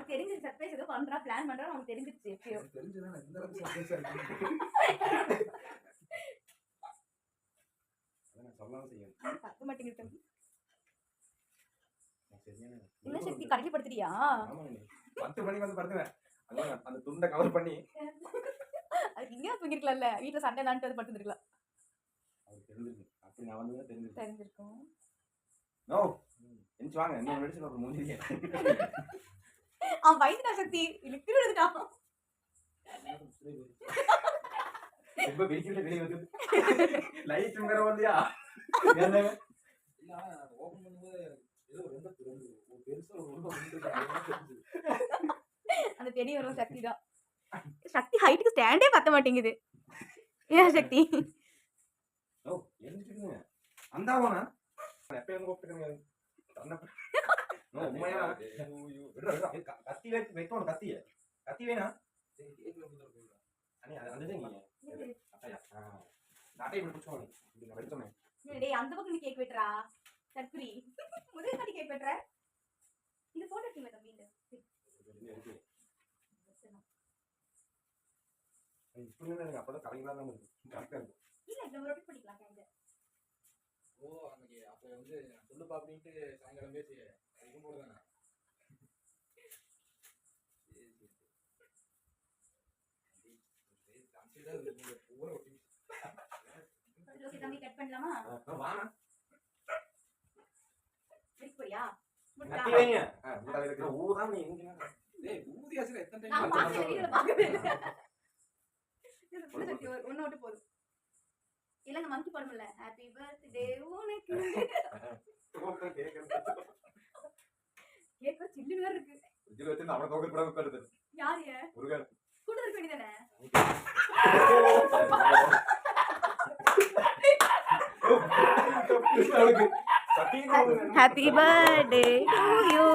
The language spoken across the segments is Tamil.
தெரிஞ்சிருச்சு சர்ப்ரைஸ் ஏதோ பண்றா பிளான் பண்றா நமக்கு தெரிஞ்சிருச்சு எப்பயோ தெரிஞ்சதா இந்த அளவுக்கு சர்ப்ரைஸா இருக்கு அத சொல்லலாம் செய்யணும் பத்த மாட்டேங்குது தம்பி என்ன சக்தி கடைக்கு படுத்துறியா ஆமா நீ 10 மணிக்கு வந்து படுத்துவேன் அந்த துண்ட கவர் பண்ணி அது இங்க தூங்கிருக்கலாம்ல வீட்ல சண்டை நான்ட்டு வந்து படுத்துக்கலாம் அது தெரிஞ்சிருக்கு அப்படி நான் வந்து தெரிஞ்சிருக்கும் நோ என்ச்சு வாங்க என்ன மெடிசன் ஒரு மூஞ்சியே அவன் பயந்துட்டா சக்தி இழுத்து விழுந்துட்டான் ரொம்ப வெயிட்ல வெளிய வந்து லைட் மேல வந்தியா என்ன இல்ல ஓபன் பண்ணும்போது ஏதோ ரொம்ப பெருசா ரொம்ப அந்த தெரிய வரும் சக்தி தான் சக்தி ஹைட்டுக்கு ஸ்டாண்டே பத்த மாட்டேங்குது ஏன் சக்தி ஓ எந்திரிங்க அந்தாவனா எப்ப எங்க கூப்பிட்டுங்க நோ உண்மையா விடுறா கத்தி வைக்கணும் கத்தி வேணா அண்ணே அது நீங்க அட்டையா அட்டை இப்படி பிடிச்சோம் நீங்க வெட்டமே டேய் அந்த பக்கம் நீ கேக் வெட்டறா சக்ரி முதல்ல நீ கேக் வெட்டற இந்த போட்டோ எடுங்க தம்பி இந்த இப்படி எனக்கு அப்பதான் கரெக்டா தான் இருக்கு கரெக்டா இருக்கு இல்ல இந்த ரொட்டேட் பண்ணிக்கலாம் கேங்க ஓ அன்னைக்கு அப்ப வந்து சொல்லுப்பா அப்படின்ட்டு சாயங்காலம் பேசி அதுக்கும் போடுதானே தம்பி கட் பண்ணலாமா வாங்க போறியா ஊதான் நீ ஊதியாச்சு எத்தனை ஒன்னு விட்டு போதும் இல்லங்க மங்கி படம்ல ஹாப்பி பர்த்டே உனக்கு கேக்க சில்லுன்னு வேற இருக்கு இதுல வந்து அவன தோக்க படம் உட்காருது யாரு முருகன் கூட இருக்க வேண்டியதானே ஹாப்பி பர்த்டே டு யூ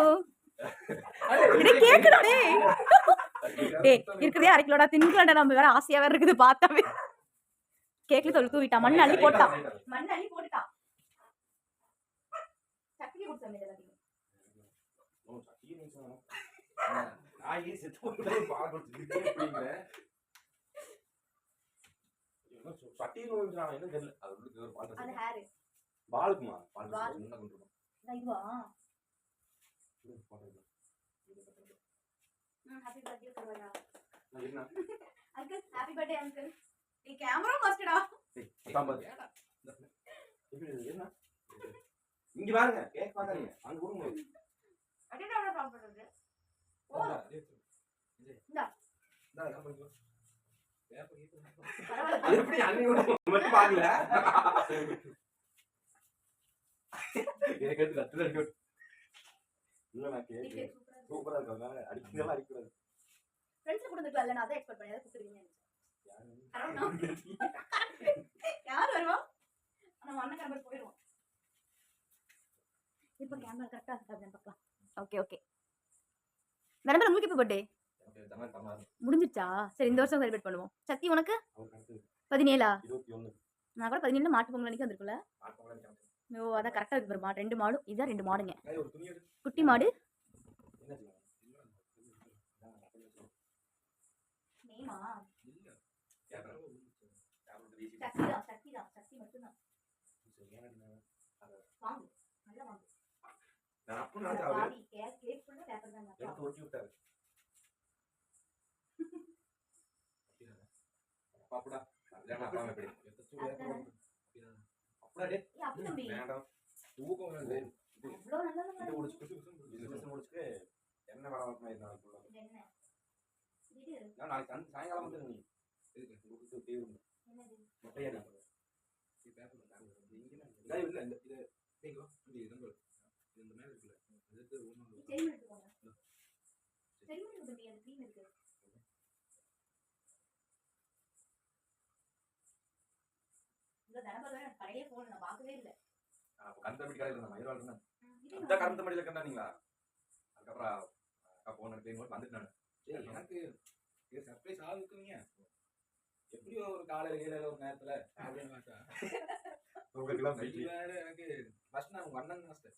இது கேக்குடா டேய் டேய் இருக்குதே 1/2 கிலோடா தின்கலடா நம்ம வேற ஆசையா வேற இருக்குது பார்த்தாவே கேக்ல தூவிட்டா மண்ண அள்ளி போட்டா சக்தி குடுச்ச எல்லாத்தையும் ஓ சக்தி நிச்சயம் ஆயி செத்து போடுறது பாக்குறது எப்படிங்க சக்தி நோஞ்சா என்ன தெரியல அது உள்ள ஒரு பால் அது ஹேர் பால்க்குமா பால் என்ன பண்றோம் இதுவா ஹாப்பி பர்த்டே சொல்லுடா என்ன அங்கிள் ஹாப்பி பர்த்டே அங்கிள் நீ கேமரா மாஸ்டரா சாம்பார் இது என்ன இங்க பாருங்க கேக் பாக்குறீங்க அங்க ஊருங்க அடடா அட சாப்பிடுறது ஓ இந்தா நான் பண்ணுங்க அது எப்படி அண்ணி மட்டும் பாக்கல எனக்கு எடுத்து கட்டுல இருக்கு இல்ல நான் கேக் சூப்பரா இருக்குங்க அடிக்கலாம் அடிக்கூடாது ஃப்ரெண்ட்ஸ் கூட இருக்கல நான் அத எக்ஸ்பெக்ட் பண்ணி அத குடுத்துறீங்க யார் வருவா நம்ம அண்ணன் கேமரா போயிடுவோம் இப்போ கேமரா கரெக்டா இருக்கா பார்க்கலாம் ஓகே ஓகே நரம்பு உங்களுக்கு எப்போ பர்த்டே முடிஞ்சிச்சா சரி இந்த வருஷம் செலிப்ரேட் பண்ணுவோம் சக்தி உனக்கு 17 நான் கூட 17 மாட்டு பொங்கல் அன்னைக்கு வந்திருக்குல ஓ அதான் கரெக்டா இருக்கு பாருமா 2 மாடு இதான் 2 மாடுங்க குட்டி மாடு நேமா சக்தி மட்டும்தான் வாங்கு நல்லா வாங்கு நான் அப்போ நான் சாவி கேக் ஃபுல்லா பேப்பர் தான் எடுத்து ஒட்டி விட்டாரு பாப்புடா இல்லைன்னா அப்பா எப்படி அப்படியா டே அப்படி தம்பி வேண்டாம் தூக்கம் வருது அவ்வளோ நல்லா இது முடிச்சு முடிச்சுட்டு என்ன வேலை வரணும் இது நாளைக்கு என்ன இது நாளைக்கு சாயங்காலம் வந்து நீ இதுக்கு கொடுத்து தீவிரம் என்னது முட்டையா இல்லை இந்த இது தேங்கோ இது இந்த மேல இருக்குல்ல அதுக்கு ஒண்ணு செடி எடுத்துக்கோங்க செடி எடுத்து தம்பி அந்த க்ரீம் இருக்கு இந்த தனபர் வேற கடையிலே போன் நான் பார்க்கவே இல்லை கருத்தமடி கடையில் இருந்த மயிலாள் இருந்தா அந்த கருத்தமடியில் இருக்கீங்களா அதுக்கப்புறம் அக்கா போன் எடுத்து வந்துட்டு நான் சரி எனக்கு இது சர்ப்ரைஸ் ஆகுதுக்குவீங்க எப்படி ஒரு காலையில் ஒரு நேரத்தில் உங்களுக்குலாம் வேற எனக்கு ஃபர்ஸ்ட் நான் உங்க அண்ணன் மாஸ்டர்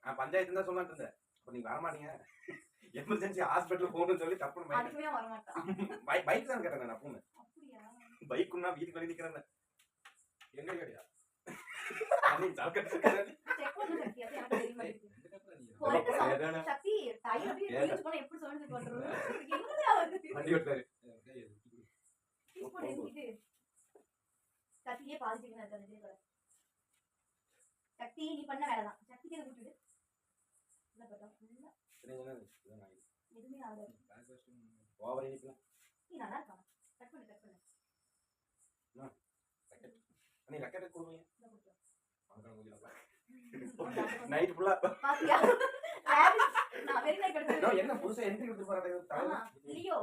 நான் பஞ்சாயத்து தான் சொல்லலாம்னு இருந்தேன் அப்ப நீங்க வரமாட்டீங்க எமர்ஜென்சி ஹாஸ்பிட்டல் போகணும்னு சொல்லி தப்பு அதுவே வர மாட்டான் பைக் தான் கேட்டேன் நான் போனேன் அப்படியா பைக்குன்னா வீட்டுக்கு வந்து நிக்கிறேன் எங்க கிடையாது செக் பண்ணு சக்தி அது எனக்கு தெரிய மாட்டேங்குது சக்தி டைம் அப்படியே ரீச் பண்ண எப்படி சொல்லிட்டு பண்றது என்னடா வருது வண்டி ஓட்டாரு இது சக்தியே பாதிச்சிருக்கேன் அந்த இதுல சக்தி நீ பண்ண வேலை தான் சக்திக்கு அதை விட்டுடு என்ன பண்றோம் எதுவுமே ஆகாது ஓவர் இனிக்கலாம் நீ நல்லா இருக்கான் கட் பண்ணு நீ லக்கெட் கொடுங்க பாத்தியா நைட் ஃபுல்லா நான் வெரி நைட் எடுத்து என்ன புதுசா என்ட்ரி கொடுத்து போறாங்க லியோ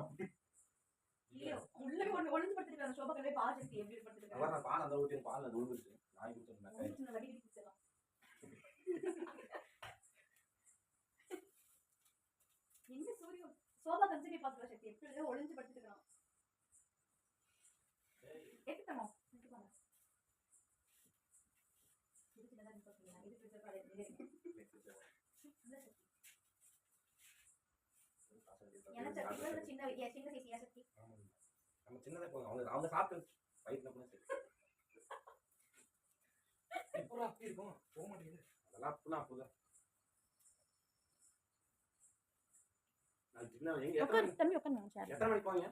உள்ள ஒளிஞ்சு படுத்துட்டு சோபா கல்வே பால் சக்தி எப்படி படுத்துட்டு அதான் நான் பால் அந்த ஊத்தி பால் அது உழுந்துருச்சு நாய் கொடுத்துருந்தேன் வடி குடிச்சலாம் எங்க சூரியன் சோபா கன்சிடர் பாத்துற சக்தி எப்படி ஒளிஞ்சு படுத்துட்டு இருக்கான் எடுத்துட்டோம் எடுத்துப்பாங்க இது சின்னதா நிப்பாட்டீங்க இது பிடிச்ச பாரு எனக்கு சக்தி சின்ன சைஸ் சக்தி நம்ம சின்னதா போங்க அவங்க சாப்பிட்டு வயிற்றுல கூட சரி இப்போ அப்படி இருக்கும் போக மாட்டேங்குது அதெல்லாம் அப்படிலாம் அப்படிதான் நான் சின்ன எங்க எத்தனை மணிக்கு போவீங்க